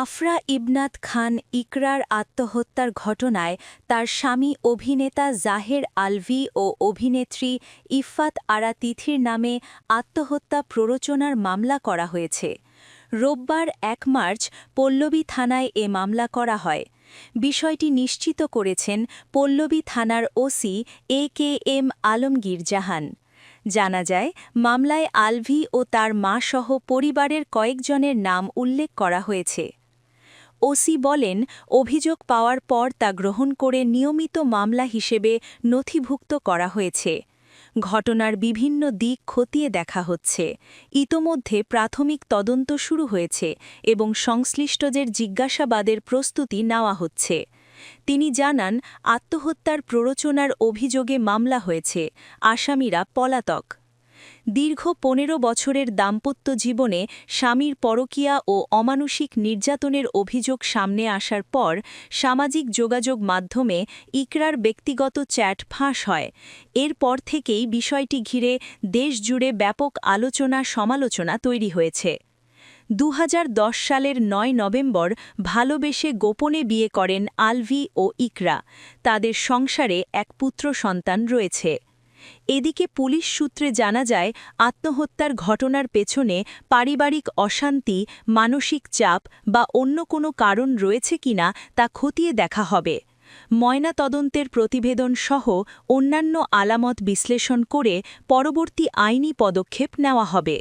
আফরা ইবনাত খান ইকরার আত্মহত্যার ঘটনায় তার স্বামী অভিনেতা জাহের আলভী ও অভিনেত্রী ইফফাত আরা তিথির নামে আত্মহত্যা প্ররোচনার মামলা করা হয়েছে। রোববার ১ মার্চ পল্লবী থানায় এ মামলা করা হয়। বিষয়টি নিশ্চিত করেছেন পল্লবী থানার ওসি এ.কে.এম. আলমগীর জাহান। জানা যায়, মামলায় আলভী ও তার মা সহ পরিবারের কয়েকজনের নাম উল্লেখ করা হয়েছে। ওসি বলেন, অভিযোগ পাওয়ার পর তা গ্রহণ করে নিয়মিত মামলা হিসেবে নথিভুক্ত করা হয়েছে। ঘটনার বিভিন্ন দিক খতিয়ে দেখা হচ্ছে। ইতোমধ্যে প্রাথমিক তদন্ত শুরু হয়েছে এবং সংশ্লিষ্টদের জিজ্ঞাসাবাদের প্রস্তুতি নেওয়া হচ্ছে। তিনি জানান, আত্মহত্যার প্ররোচনার অভিযোগে মামলা হয়েছে, আসামিরা পলাতক। দীর্ঘ ১৫ বছরের দাম্পত্য জীবনে স্বামীর পরকীয়া ও অমানুষিক নির্যাতনের অভিযোগ সামনে আসার পর সামাজিক যোগাযোগ মাধ্যমে ইকরার ব্যক্তিগত চ্যাট ফাঁস হয়। এরপর থেকেই বিষয়টি ঘিরে দেশজুড়ে ব্যাপক সমালোচনা তৈরি হয়েছে। ২০১০ সালের ৯ নভেম্বর ভালোবেসে গোপনে বিয়ে করেন আলভী ও ইকরা। তাদের সংসারে এক পুত্র সন্তান রয়েছে। এদিকে পুলিশ সূত্রে জানা যায়, আত্মহত্যার ঘটনার পেছনে পারিবারিক অশান্তি, মানসিক চাপ বা অন্য কোনো কারণ রয়েছে কিনা তা খতিয়ে দেখা হবে। ময়নাতদন্তের প্রতিবেদন সহ অন্যান্য আলামত বিশ্লেষণ করে পরবর্তী আইনি পদক্ষেপ নেওয়া হবে।